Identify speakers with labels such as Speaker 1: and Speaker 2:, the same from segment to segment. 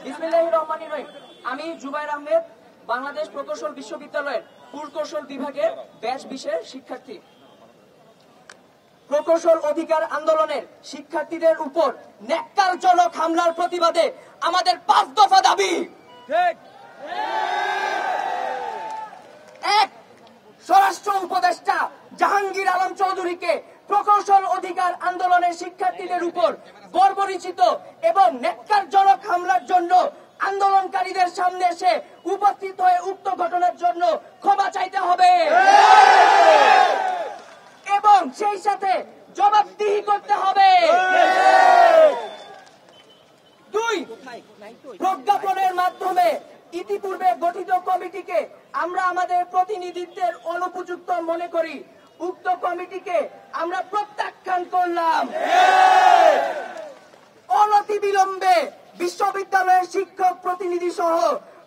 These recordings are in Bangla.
Speaker 1: বিসমিল্লাহির রহমানির রহিম। আমি জুবাইর আহমেদ, বাংলাদেশ প্রকৌশল বিশ্ববিদ্যালয়ের পুরকৌশল বিভাগের ব্যাচ 20-এর শিক্ষার্থী। প্রকৌশল অধিকার আন্দোলনের শিক্ষার্থীদের উপর ন্যাক্কারজনক হামলার প্রতিবাদে আমাদের 5 দফা দাবি। এক, স্বরাষ্ট্র উপদেষ্টা জাহাঙ্গীর আলম চৌধুরীকে প্রকৌশল অধিকার আন্দোলনের শিক্ষার্থীদের উপর বর্বরচিত এবং ন্যাক্কারজনক হামলার জন্য আন্দোলনকারীদের সামনে এসে উপস্থিত হয়ে উক্ত ঘটনার জন্য ক্ষমা চাইতে হবে এবং সেই সাথে জবাবদিহি করতে হবে। 2, প্রজ্ঞাপনের মাধ্যমে ইতিপূর্বে গঠিত কমিটিকে আমরা আমাদের প্রতিনিধিত্বের অনুপযুক্ত মনে করি। উক্ত কমিটিকে আমরা প্রত্যাখ্যান করলাম। অনতিবিলম্বে বিশ্ববিদ্যালয়ের শিক্ষক প্রতিনিধি সহ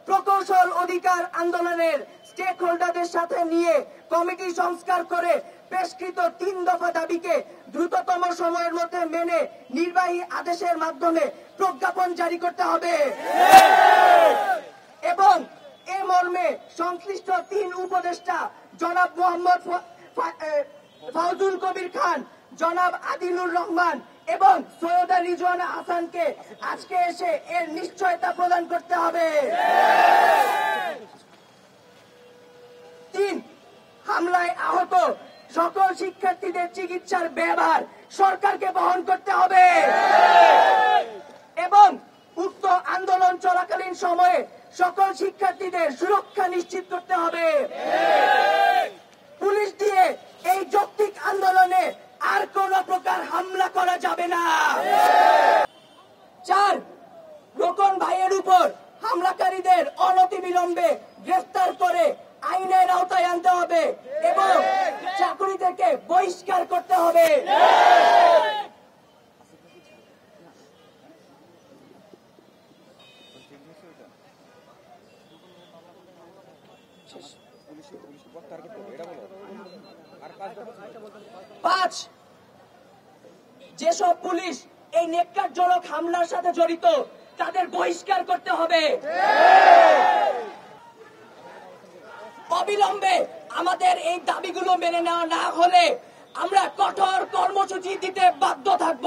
Speaker 1: প্রকৌশল অধিকার আন্দোলনের স্টেক হোল্ডারদের সাথে নিয়ে কমিটি সংস্কার করে পেশকৃত 3 দফা দাবিকে দ্রুততম সময়ের মধ্যে মেনে নির্বাহী আদেশের মাধ্যমে প্রজ্ঞাপন জারি করতে হবে এবং এ মর্মে সংশ্লিষ্ট 3 উপদেষ্টা জনাব মোহাম্মদ ফাউজুল কবির খান, জনাব আদিলুর রহমান এবং সৈয়দা রিজওয়ানা হাসানকে আজকে এসে এর নিশ্চয়তা প্রদান করতে হবে। 3, হামলায় আহত সকল শিক্ষার্থীদের চিকিৎসার ব্যয়ভার সরকারকে বহন করতে হবে এবং উক্ত আন্দোলন চলাকালীন সময়ে সকল শিক্ষার্থীদের সুরক্ষা নিশ্চিত করতে হবে। পুলিশ দিয়ে এই যৌক্তিক আন্দোলনে আর কোন প্রকার হামলা করা যাবে না। 4, রোকন ভাইয়ের উপর হামলাকারীদের অনতিবিলম্বে গ্রেফতার করে আইনের আওতায় আনতে হবে এবং চাকরি থেকে বহিষ্কার করতে হবে। 5, যেসব পুলিশ এই ন্যাক্কারজনক হামলার সাথে জড়িত তাদের বহিষ্কার করতে হবে। অবিলম্বে আমাদের এই দাবিগুলো মেনে নেওয়া না হলে আমরা কঠোর কর্মসূচি দিতে বাধ্য থাকব।